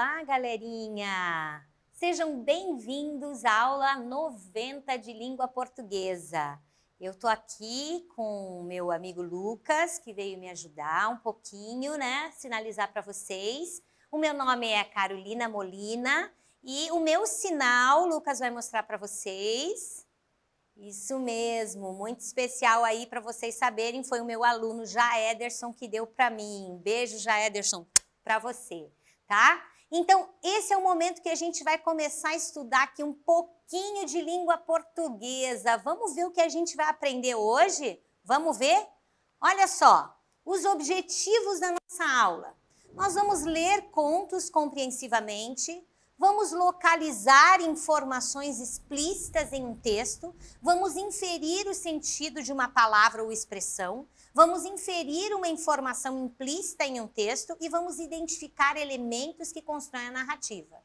Olá, galerinha! Sejam bem-vindos à aula 90 de língua portuguesa. Eu tô aqui com o meu amigo Lucas, que veio me ajudar um pouquinho, né? Sinalizar para vocês. O meu nome é Carolina Molina e o meu sinal, o Lucas vai mostrar para vocês. Isso mesmo, muito especial aí para vocês saberem, foi o meu aluno Jaederson que deu para mim. Beijo, Jaederson, para você, tá? Então, esse é o momento que a gente vai começar a estudar aqui um pouquinho de língua portuguesa. Vamos ver o que a gente vai aprender hoje? Vamos ver? Olha só, os objetivos da nossa aula. Nós vamos ler contos compreensivamente, vamos localizar informações explícitas em um texto, vamos inferir o sentido de uma palavra ou expressão, vamos inferir uma informação implícita em um texto e vamos identificar elementos que constroem a narrativa.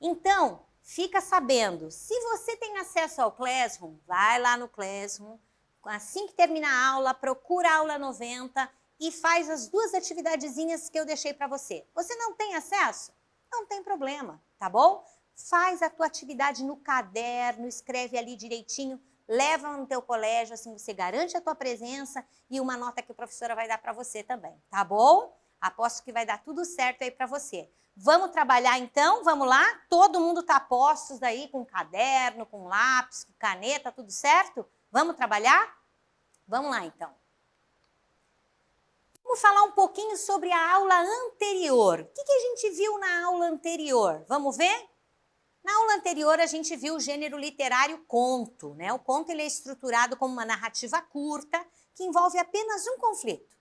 Então, fica sabendo, se você tem acesso ao Classroom, vai lá no Classroom, assim que termina a aula, procura a aula 90 e faz as duas atividadezinhas que eu deixei para você. Você não tem acesso? Não tem problema, tá bom? Faz a tua atividade no caderno, escreve ali direitinho, leva no teu colégio, assim você garante a tua presença e uma nota que a professora vai dar para você também, tá bom? Aposto que vai dar tudo certo aí para você. Vamos trabalhar então? Vamos lá? Todo mundo tá a postos daí com caderno, com lápis, com caneta, tudo certo? Vamos trabalhar? Vamos lá então. Vamos falar um pouquinho sobre a aula anterior. O que a gente viu na aula anterior? Vamos ver? Na aula anterior, a gente viu o gênero literário conto, né? O conto ele é estruturado como uma narrativa curta que envolve apenas um conflito.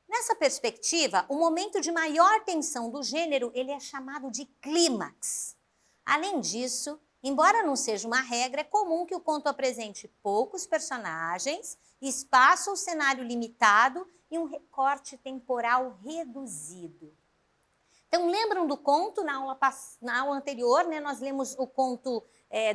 Nessa perspectiva, o momento de maior tensão do gênero ele é chamado de clímax. Além disso, embora não seja uma regra, é comum que o conto apresente poucos personagens, espaço ou cenário limitado e um recorte temporal reduzido. Então, lembram do conto na aula anterior, né? Nós lemos o conto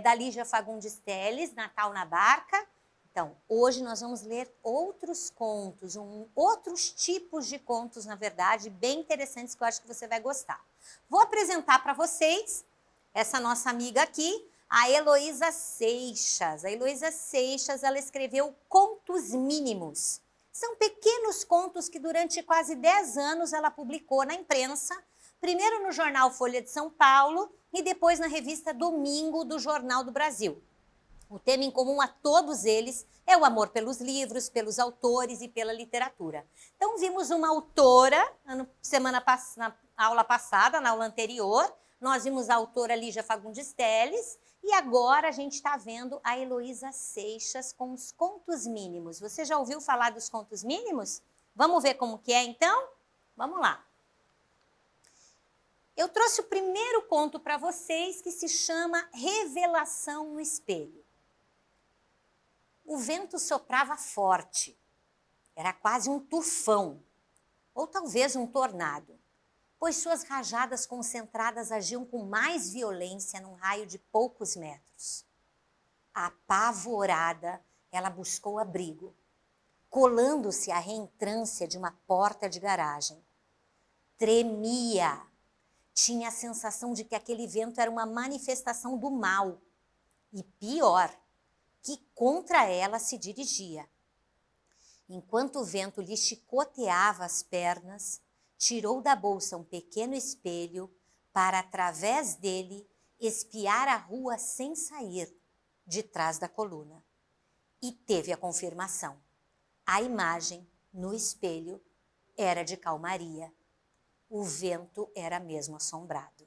da Lígia Fagundes Telles, Natal na Barca. Então, hoje nós vamos ler outros contos, outros tipos de contos, na verdade, bem interessantes que eu acho que você vai gostar. Vou apresentar para vocês essa nossa amiga aqui, a Heloísa Seixas. A Heloísa Seixas, ela escreveu Contos Mínimos. São pequenos contos que durante quase 10 anos ela publicou na imprensa, primeiro no jornal Folha de São Paulo e depois na revista Domingo do Jornal do Brasil. O tema em comum a todos eles é o amor pelos livros, pelos autores e pela literatura. Então, vimos uma autora, na aula passada, na aula anterior, nós vimos a autora Lígia Fagundes Telles, e agora a gente está vendo a Heloísa Seixas com os contos mínimos. Você já ouviu falar dos contos mínimos? Vamos ver como que é, então? Vamos lá. Eu trouxe o primeiro conto para vocês, que se chama Revelação no Espelho. O vento soprava forte, era quase um tufão, ou talvez um tornado, pois suas rajadas concentradas agiam com mais violência num raio de poucos metros. Apavorada, ela buscou abrigo, colando-se à reentrância de uma porta de garagem. Tremia, tinha a sensação de que aquele vento era uma manifestação do mal, e pior, que contra ela se dirigia. Enquanto o vento lhe chicoteava as pernas, tirou da bolsa um pequeno espelho para, através dele, espiar a rua sem sair, de trás da coluna. E teve a confirmação. A imagem, no espelho, era de calmaria. O vento era mesmo assombrado.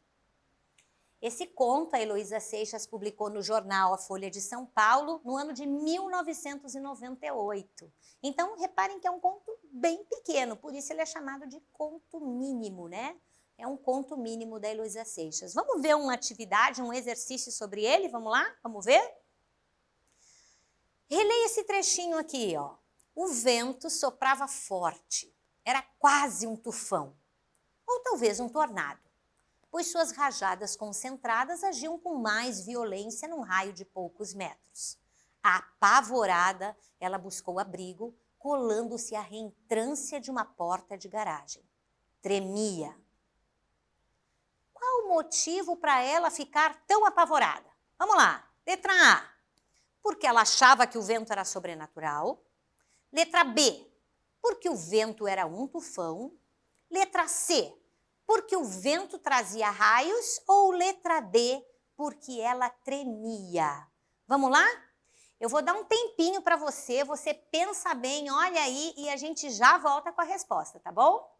Esse conto a Heloísa Seixas publicou no jornal A Folha de São Paulo no ano de 1998. Então, reparem que é um conto bem pequeno, por isso ele é chamado de conto mínimo, né? É um conto mínimo da Heloísa Seixas. Vamos ver uma atividade, um exercício sobre ele? Vamos lá? Vamos ver? Releia esse trechinho aqui, ó. O vento soprava forte, era quase um tufão, ou talvez um tornado, pois suas rajadas concentradas agiam com mais violência num raio de poucos metros. Apavorada, ela buscou abrigo, colando-se à reentrância de uma porta de garagem. Tremia. Qual motivo para ela ficar tão apavorada? Vamos lá. Letra A, porque ela achava que o vento era sobrenatural. Letra B, porque o vento era um tufão. Letra C, porque o vento trazia raios. Ou letra D, porque ela tremia. Vamos lá? Eu vou dar um tempinho para você pensa bem, olha aí e a gente já volta com a resposta, tá bom?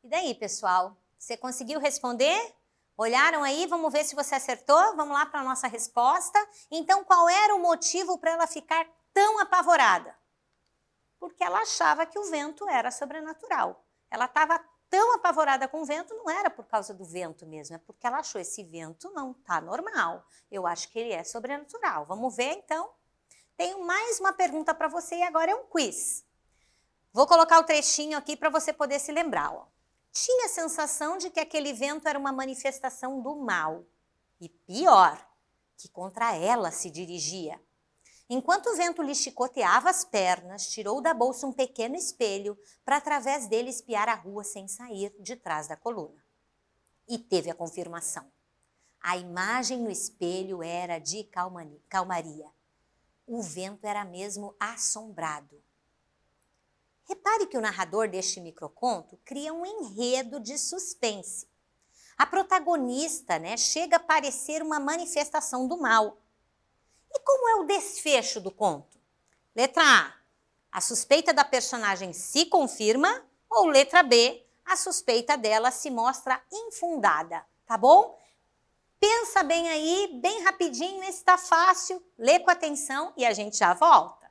E daí, pessoal? Você conseguiu responder? Olharam aí? Vamos ver se você acertou? Vamos lá para a nossa resposta. Então, qual era o motivo para ela ficar tão apavorada? Porque ela achava que o vento era sobrenatural. Ela estava tão apavorada com o vento, não era por causa do vento mesmo, é porque ela achou esse vento não está normal. Eu acho que ele é sobrenatural. Vamos ver, então? Tenho mais uma pergunta para você e agora é um quiz. Vou colocar o trechinho aqui para você poder se lembrar. Ó. Tinha a sensação de que aquele vento era uma manifestação do mal. E pior, que contra ela se dirigia. Enquanto o vento lhe chicoteava as pernas, tirou da bolsa um pequeno espelho para através dele espiar a rua sem sair de trás da coluna. E teve a confirmação. A imagem no espelho era de calmaria. O vento era mesmo assombrado. Repare que o narrador deste microconto cria um enredo de suspense. A protagonista, chega a parecer uma manifestação do mal. E como é o desfecho do conto? Letra A, a suspeita da personagem se confirma, ou letra B, a suspeita dela se mostra infundada, tá bom? Pensa bem aí, bem rapidinho, esse tá fácil, lê com atenção e a gente já volta.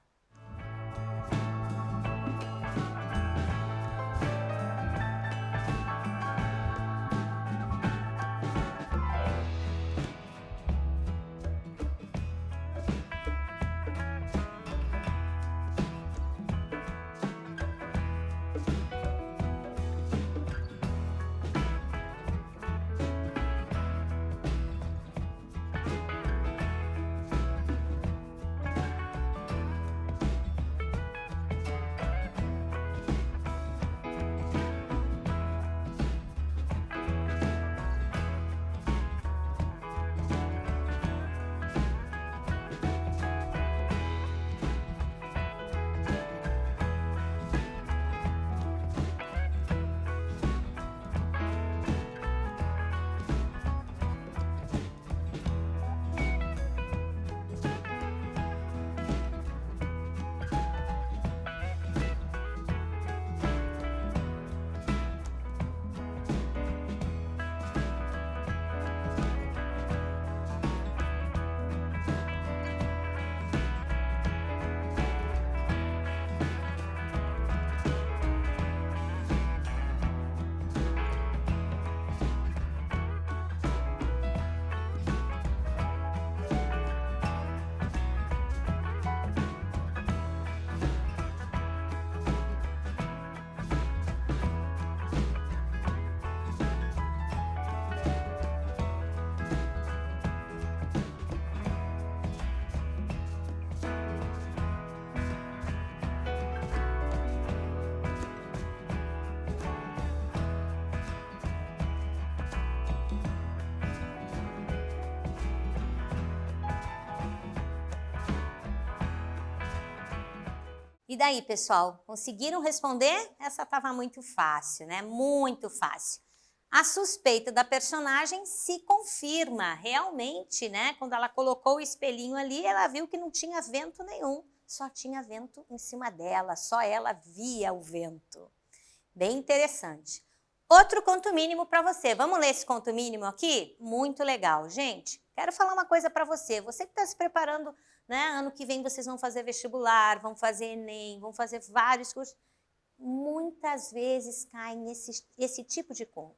E daí, pessoal, conseguiram responder? Essa estava muito fácil, né? Muito fácil. A suspeita da personagem se confirma, realmente, né? Quando ela colocou o espelhinho ali, ela viu que não tinha vento nenhum, só tinha vento em cima dela, só ela via o vento. Bem interessante. Outro conto mínimo para você. Vamos ler esse conto mínimo aqui? Muito legal. Gente, quero falar uma coisa para você. Você que está se preparando, né? Ano que vem vocês vão fazer vestibular, vão fazer Enem, vão fazer vários cursos. Muitas vezes caem esse tipo de conto.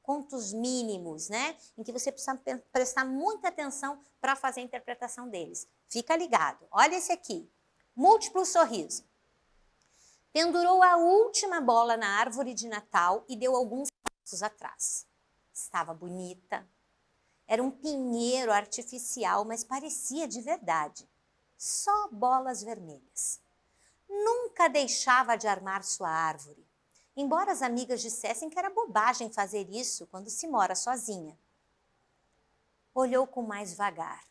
Contos mínimos, né? Em que você precisa prestar muita atenção para fazer a interpretação deles. Fica ligado. Olha esse aqui. Múltiplo sorriso. Pendurou a última bola na árvore de Natal e deu alguns passos atrás. Estava bonita. Era um pinheiro artificial, mas parecia de verdade. Só bolas vermelhas. Nunca deixava de armar sua árvore, embora as amigas dissessem que era bobagem fazer isso quando se mora sozinha. Olhou com mais vagar.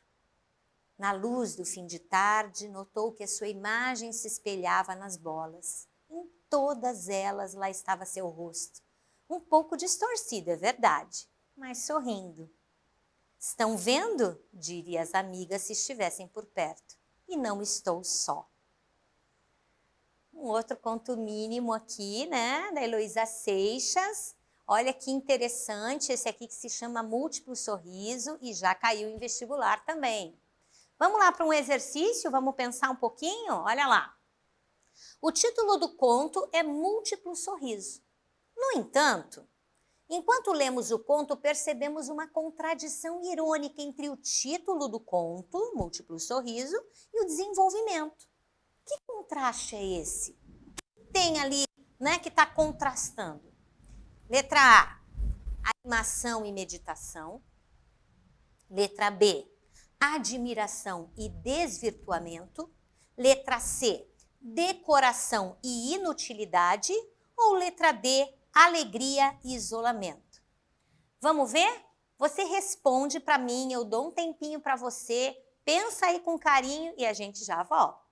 Na luz do fim de tarde, notou que a sua imagem se espelhava nas bolas. Em todas elas lá estava seu rosto. Um pouco distorcido, é verdade, mas sorrindo. Estão vendo? Diria as amigas se estivessem por perto. E não estou só. Um outro conto mínimo aqui, né, da Heloísa Seixas. Olha que interessante, esse aqui que se chama Múltiplo Sorriso e já caiu em vestibular também. Vamos lá para um exercício, vamos pensar um pouquinho? Olha lá. O título do conto é Múltiplo Sorriso. No entanto, enquanto lemos o conto, percebemos uma contradição irônica entre o título do conto, Múltiplo Sorriso, e o desenvolvimento. Que contraste é esse? Tem ali, né, que está contrastando. Letra A, animação e meditação. Letra B, admiração e desvirtuamento. Letra C, decoração e inutilidade. Ou letra D, alegria e isolamento. Vamos ver? Você responde para mim, eu dou um tempinho para você, pensa aí com carinho e a gente já volta.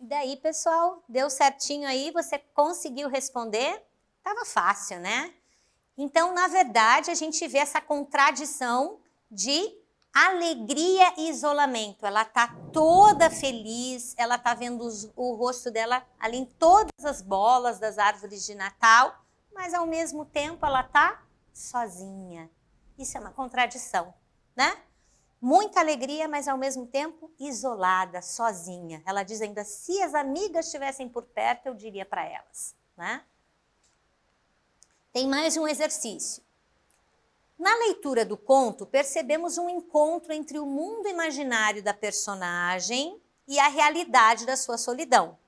E daí, pessoal, deu certinho aí? Você conseguiu responder? Tava fácil, né? Então, na verdade, a gente vê essa contradição de alegria e isolamento. Ela tá toda feliz, ela tá vendo o rosto dela ali em todas as bolas das árvores de Natal, mas ao mesmo tempo ela tá sozinha. Isso é uma contradição, né? Muita alegria, mas ao mesmo tempo isolada, sozinha. Ela diz ainda, se as amigas estivessem por perto, eu diria para elas, né? Tem mais um exercício. Na leitura do conto, percebemos um encontro entre o mundo imaginário da personagem e a realidade da sua solidão.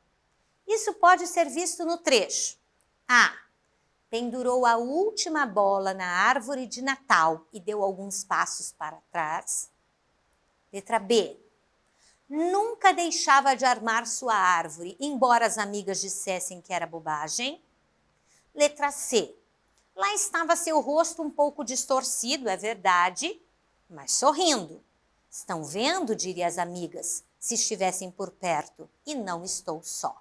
Isso pode ser visto no trecho. A. Pendurou a última bola na árvore de Natal e deu alguns passos para trás. Letra B. Nunca deixava de armar sua árvore, embora as amigas dissessem que era bobagem. Letra C. Lá estava seu rosto um pouco distorcido, é verdade, mas sorrindo. Estão vendo, diria as amigas, se estivessem por perto, e não estou só.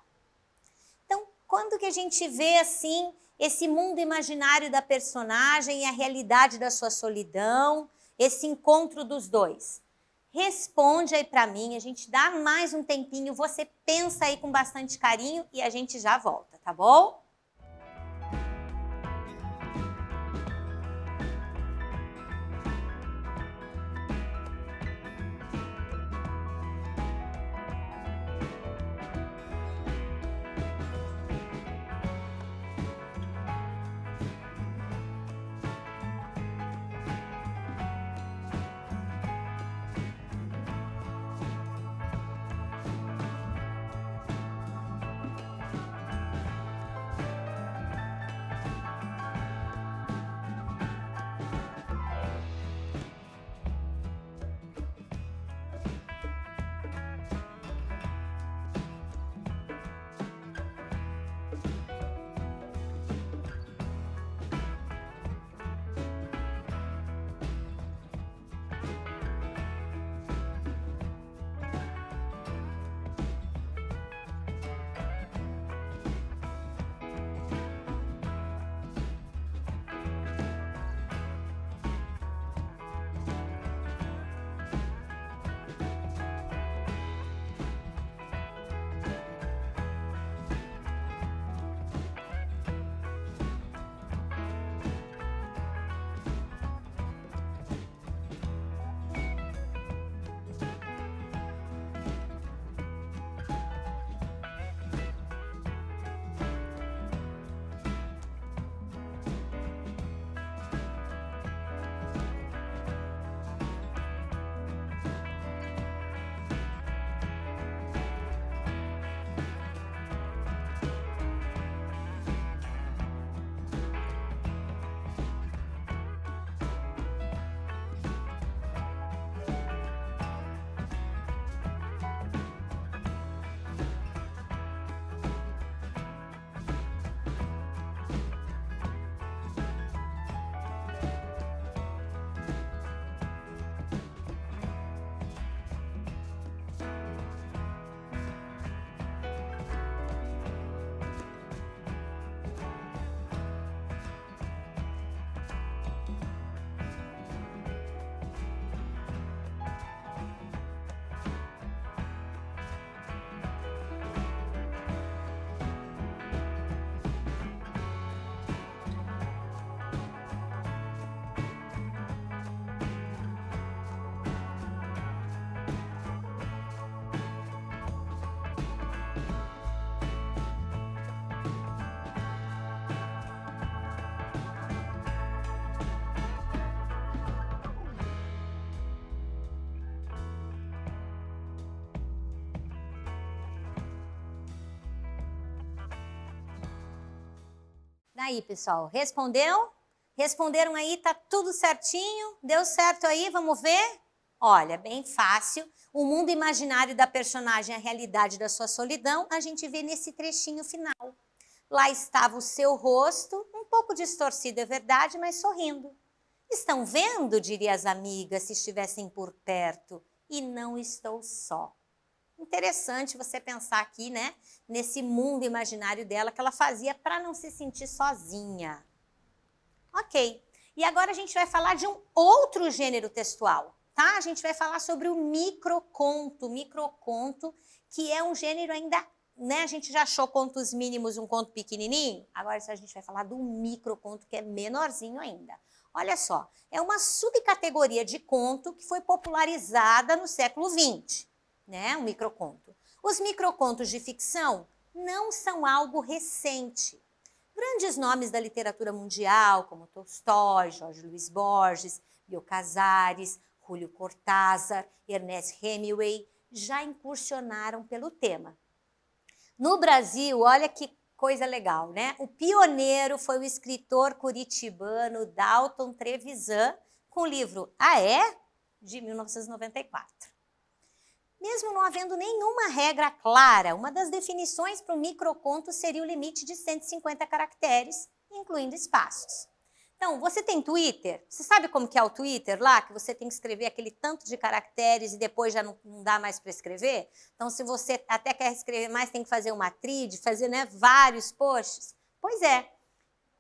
Então, quando que a gente vê assim esse mundo imaginário da personagem e a realidade da sua solidão, esse encontro dos dois? Responde aí para mim, a gente dá mais um tempinho, você pensa aí com bastante carinho e a gente já volta, tá bom? Daí, pessoal, respondeu? Responderam aí, tá tudo certinho? Deu certo aí? Vamos ver? Olha, bem fácil. O mundo imaginário da personagem, a realidade da sua solidão, a gente vê nesse trechinho final. Lá estava o seu rosto, um pouco distorcido, é verdade, mas sorrindo. Estão vendo, diria as amigas, se estivessem por perto, e não estou só. Interessante você pensar aqui, né, nesse mundo imaginário dela que ela fazia para não se sentir sozinha. Ok. E agora a gente vai falar de um outro gênero textual, tá? A gente vai falar sobre o microconto. Microconto, que é um gênero ainda, né? A gente já achou contos mínimos, um conto pequenininho. Agora a gente vai falar do microconto, que é menorzinho ainda. Olha só, é uma subcategoria de conto que foi popularizada no século XX, né? Um microconto. Os microcontos de ficção não são algo recente. Grandes nomes da literatura mundial, como Tolstói, Jorge Luiz Borges, Bioy Casares, Julio Cortázar, Ernest Hemingway, já incursionaram pelo tema. No Brasil, olha que coisa legal, né? O pioneiro foi o escritor curitibano Dalton Trevisan, com o livro Ah, é? De 1994. Mesmo não havendo nenhuma regra clara, uma das definições para o microconto seria o limite de 150 caracteres, incluindo espaços. Então, você tem Twitter? Você sabe como que é o Twitter lá? Que você tem que escrever aquele tanto de caracteres e depois já não dá mais para escrever? Então, se você até quer escrever mais, tem que fazer uma thread, fazer, né, vários posts. Pois é.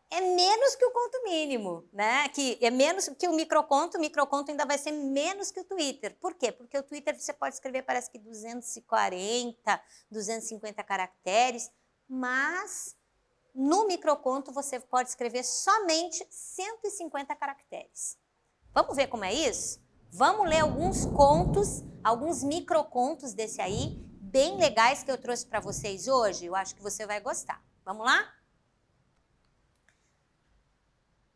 É menos que o conto mínimo, né? Que é menos que o microconto ainda vai ser menos que o Twitter. Por quê? Porque o Twitter você pode escrever, parece que 240, 250 caracteres, mas no microconto você pode escrever somente 150 caracteres. Vamos ver como é isso? Vamos ler alguns contos, alguns microcontos desse aí, bem legais que eu trouxe para vocês hoje. Eu acho que você vai gostar. Vamos lá?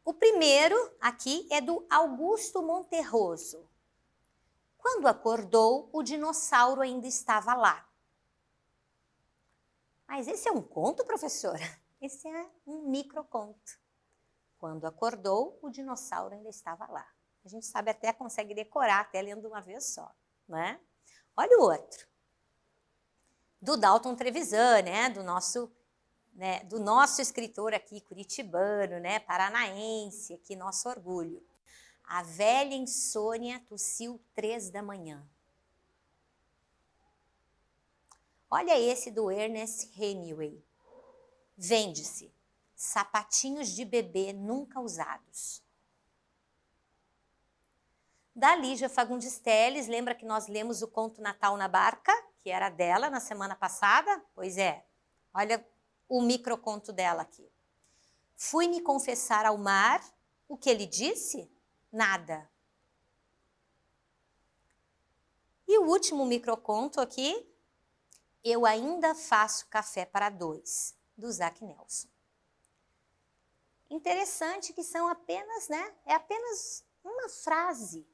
O primeiro aqui é do Augusto Monterroso. Quando acordou, o dinossauro ainda estava lá. Mas esse é um conto, professora? Esse é um microconto. Quando acordou, o dinossauro ainda estava lá. A gente sabe até, consegue decorar até lendo uma vez só, né? Olha o outro. Do Dalton Trevisan, né? Do nosso escritor aqui, curitibano, né? Paranaense, aqui, nosso orgulho. A velha insônia tossiu 3 da manhã. Olha esse do Ernest Hemingway. Vende-se sapatinhos de bebê nunca usados. Da Lígia Fagundes Telles, lembra que nós lemos o conto Natal na Barca, que era dela na semana passada? Pois é, olha o microconto dela aqui. Fui me confessar ao mar, o que ele disse? Nada. E o último microconto aqui, Eu ainda faço café para 2, do Zach Nelson. Interessante que são apenas, né? É apenas uma frase,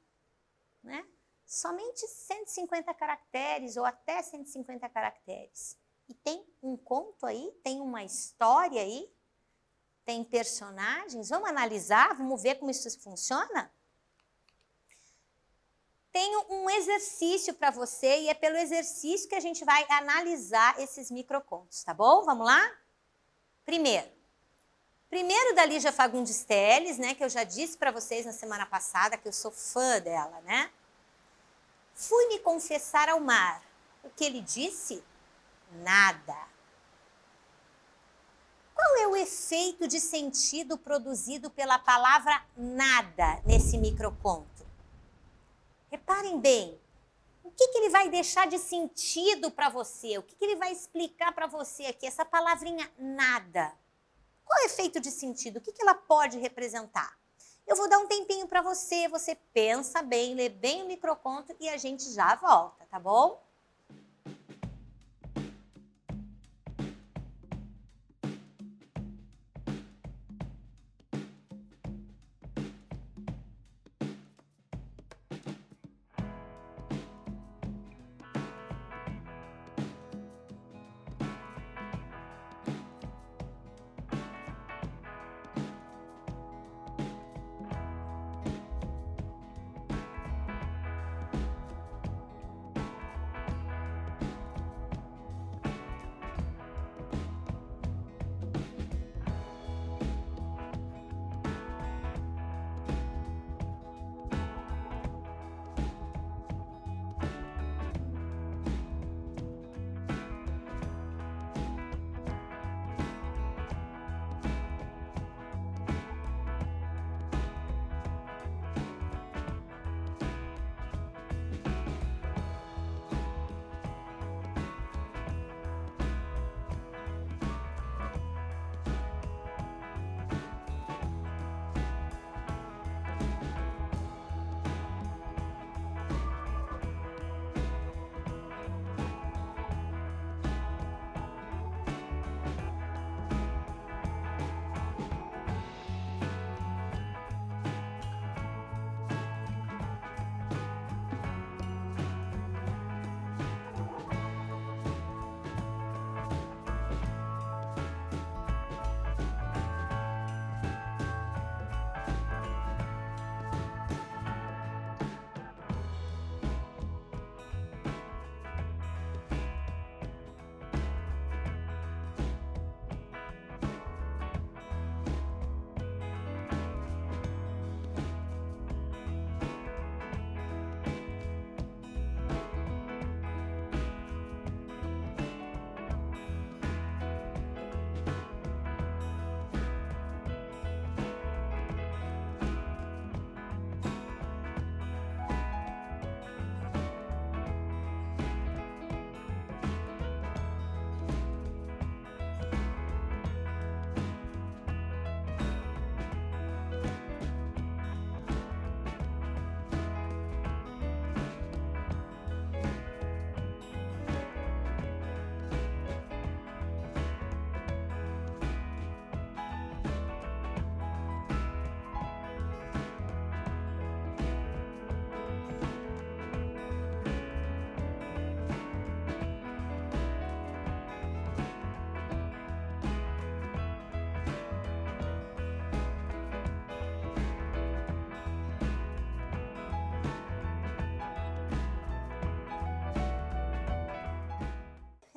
né? Somente 150 caracteres ou até 150 caracteres. E tem um conto aí, tem uma história aí, tem personagens. Vamos analisar, vamos ver como isso funciona? Tenho um exercício para você e é pelo exercício que a gente vai analisar esses microcontos, tá bom? Vamos lá? Primeiro da Lígia Fagundes Telles, né, que eu já disse para vocês na semana passada que eu sou fã dela, né? Fui me confessar ao mar. O que ele disse? Nada. Qual é o efeito de sentido produzido pela palavra nada nesse microconto? Reparem bem, o que ele vai deixar de sentido para você? O que ele vai explicar para você aqui? Essa palavrinha nada. Qual é o efeito de sentido? O que ela pode representar? Eu vou dar um tempinho para você, você pensa bem, lê bem o microconto e a gente já volta, tá bom?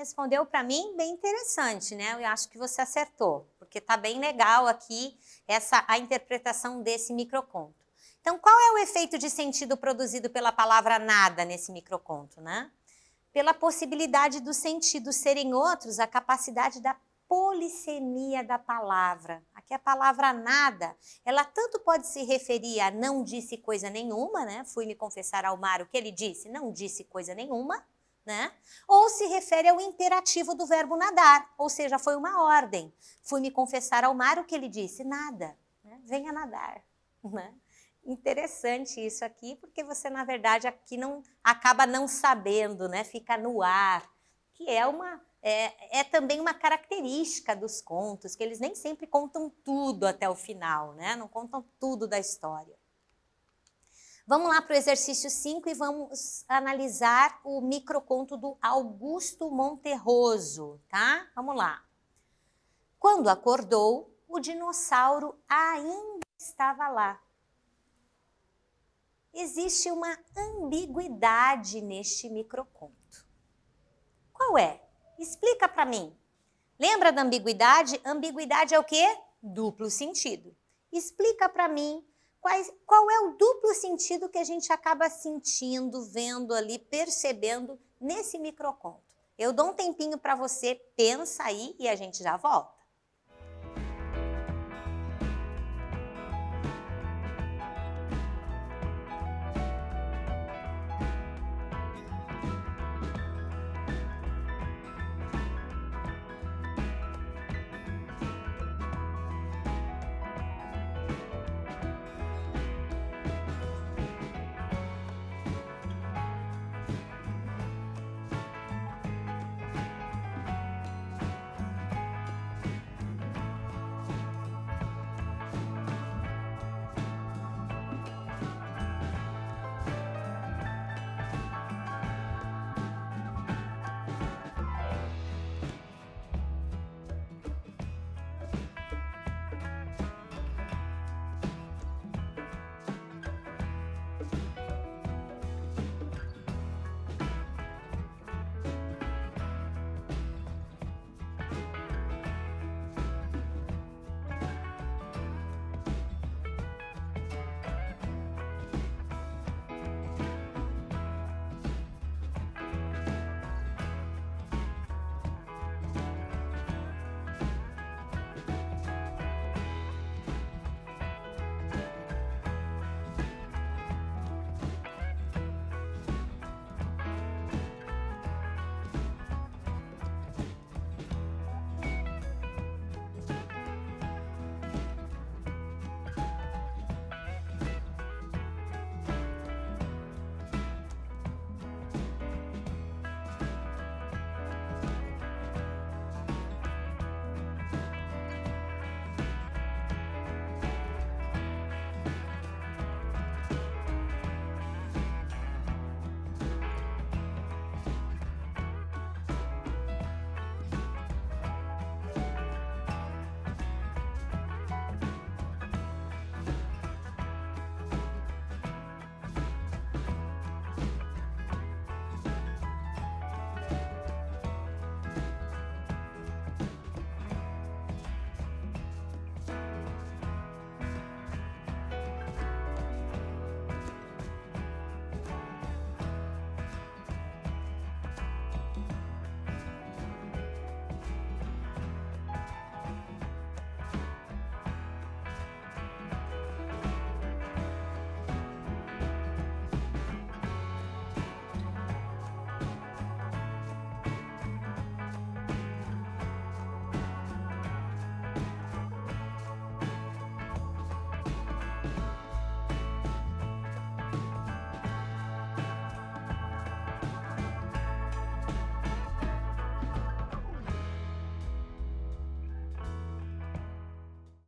respondeu para mim bem interessante, né? Eu acho que você acertou, porque tá bem legal aqui a interpretação desse microconto. Então, qual é o efeito de sentido produzido pela palavra nada nesse microconto, né? Pela possibilidade dos sentidos serem outros, a capacidade da polissemia da palavra. Aqui a palavra nada, ela tanto pode se referir a não disse coisa nenhuma, né? Fui me confessar ao mar, o que ele disse? Não disse coisa nenhuma, né? Ou se refere ao imperativo do verbo nadar, ou seja, foi uma ordem. Fui me confessar ao mar, o que ele disse? Nada, né? Venha nadar, né? Interessante isso aqui, porque você, na verdade, aqui acaba não sabendo, né? Fica no ar, que é também uma característica dos contos, que eles nem sempre contam tudo até o final, né? Não contam tudo da história. Vamos lá para o exercício 5 e vamos analisar o microconto do Augusto Monterroso, tá? Vamos lá. Quando acordou, o dinossauro ainda estava lá. Existe uma ambiguidade neste microconto. Qual é? Explica para mim. Lembra da ambiguidade? Ambiguidade é o quê? Duplo sentido. Explica para mim qual é o duplo sentido que a gente acaba sentindo, vendo ali, percebendo nesse microconto. Eu dou um tempinho para você, pensa aí e a gente já volta.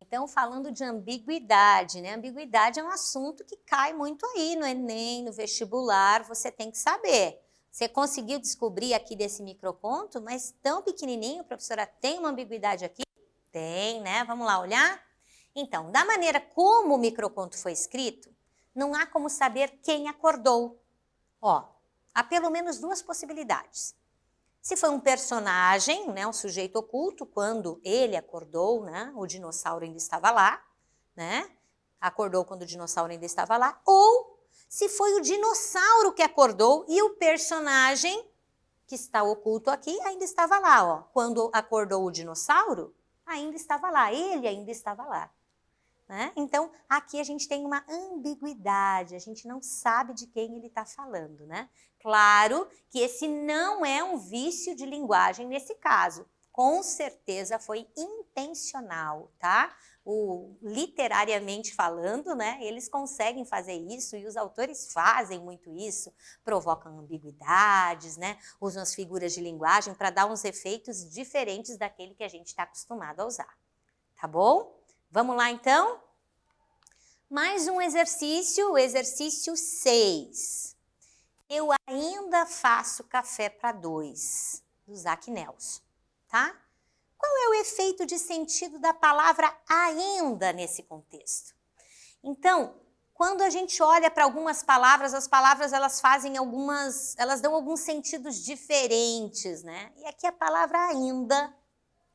Então, falando de ambiguidade, né? Ambiguidade é um assunto que cai muito aí no Enem, no vestibular, você tem que saber. Você conseguiu descobrir aqui desse microconto, mas tão pequenininho, professora, tem uma ambiguidade aqui? Tem, né? Vamos lá olhar? Então, da maneira como o microconto foi escrito, não há como saber quem acordou. Ó, há pelo menos duas possibilidades. Se foi um personagem, né, um sujeito oculto, quando ele acordou, né, o dinossauro ainda estava lá, né, acordou quando o dinossauro ainda estava lá, ou se foi o dinossauro que acordou e o personagem que está oculto aqui ainda estava lá, ó. Quando acordou o dinossauro, ainda estava lá, ele ainda estava lá. Né? Então, aqui a gente tem uma ambiguidade, a gente não sabe de quem ele está falando, né? Claro que esse não é um vício de linguagem nesse caso, com certeza foi intencional, tá? Literariamente falando, né? Eles conseguem fazer isso e os autores fazem muito isso, provocam ambiguidades, né? Usam as figuras de linguagem para dar uns efeitos diferentes daquele que a gente está acostumado a usar, tá bom? Vamos lá, então? Mais um exercício, o exercício 6. Eu ainda faço café para 2, do Zach Nelson, tá? Qual é o efeito de sentido da palavra ainda nesse contexto? Então, quando a gente olha para algumas palavras, as palavras elas dão alguns sentidos diferentes, né? E aqui a palavra ainda,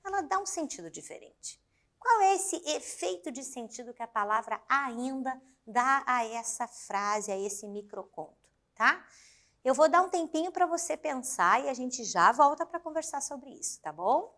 ela dá um sentido diferente. Qual é esse efeito de sentido que a palavra ainda dá a essa frase, a esse microconto, tá? Eu vou dar um tempinho para você pensar e a gente já volta para conversar sobre isso, tá bom?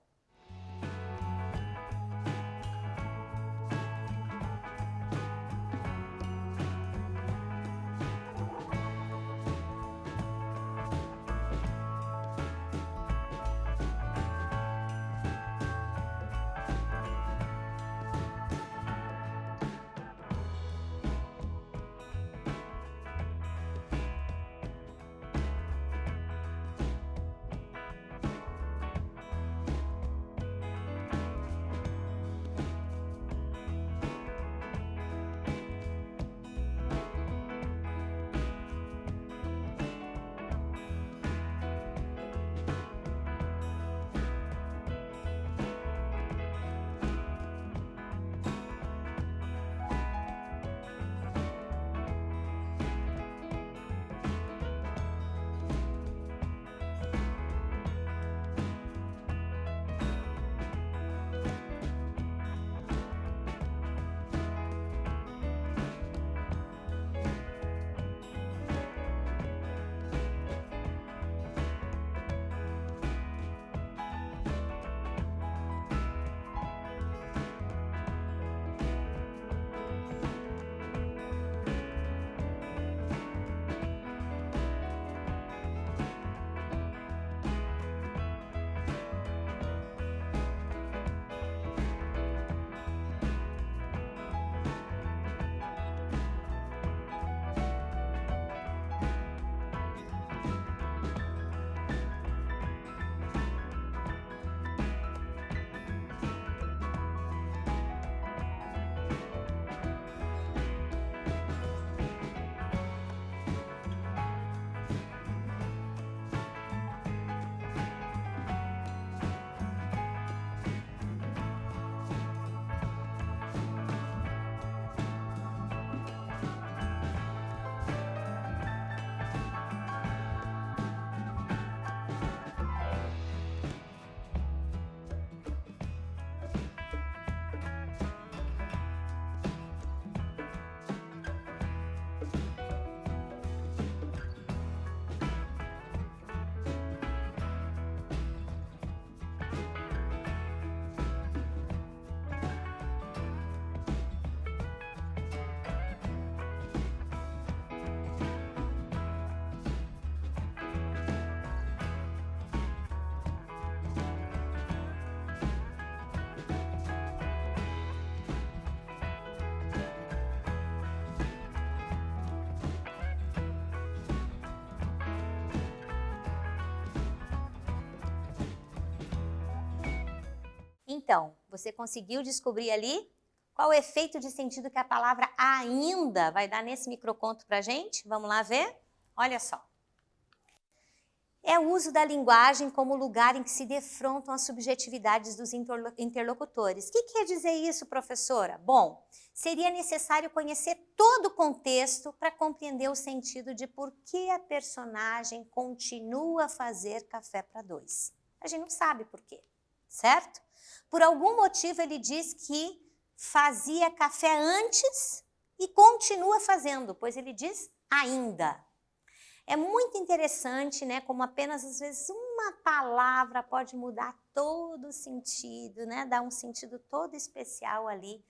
Então, você conseguiu descobrir ali qual o efeito de sentido que a palavra ainda vai dar nesse microconto pra gente? Vamos lá ver? Olha só. é o uso da linguagem como lugar em que se defrontam as subjetividades dos interlocutores. O que quer dizer isso, professora? Bom, seria necessário conhecer todo o contexto para compreender o sentido de por que a personagem continua a fazer café para dois. A gente não sabe por quê, certo? Por algum motivo ele diz que fazia café antes e continua fazendo, pois ele diz ainda. É muito interessante, né, como apenas às vezes uma palavra pode mudar todo o sentido, né, dar um sentido todo especial ali,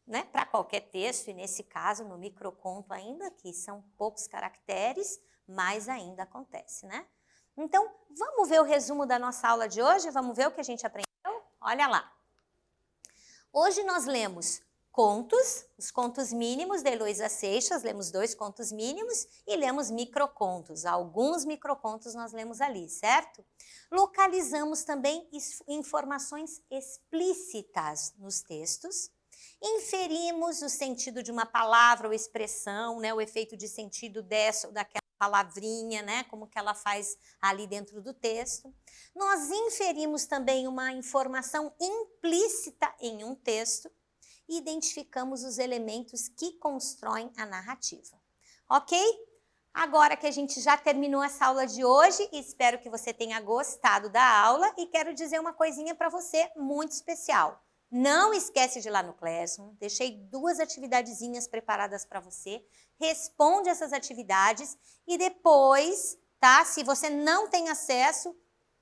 né, para qualquer texto, e nesse caso no microconto ainda, que são poucos caracteres, mas ainda acontece, né? Então, vamos ver o resumo da nossa aula de hoje? Vamos ver o que a gente aprendeu? Olha lá. Hoje nós lemos contos, os contos mínimos de Heloísa Seixas, lemos 2 contos mínimos e lemos microcontos. Alguns microcontos nós lemos ali, certo? Localizamos também informações explícitas nos textos. Inferimos o sentido de uma palavra ou expressão, né, o efeito de sentido dessa ou daquela palavrinha, né, como que ela faz ali dentro do texto. Nós inferimos também uma informação implícita em um texto e identificamos os elementos que constroem a narrativa. Ok? Agora que a gente já terminou essa aula de hoje, espero que você tenha gostado da aula e quero dizer uma coisinha para você muito especial. Não esquece de ir lá no Classroom, deixei 2 atividadezinhas preparadas para você, responde essas atividades e depois, tá? Se você não tem acesso,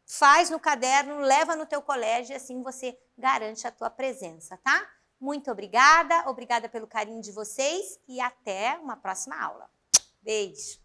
faz no caderno, leva no teu colégio e assim você garante a tua presença, tá? Muito obrigada, obrigada pelo carinho de vocês e até uma próxima aula. Beijo!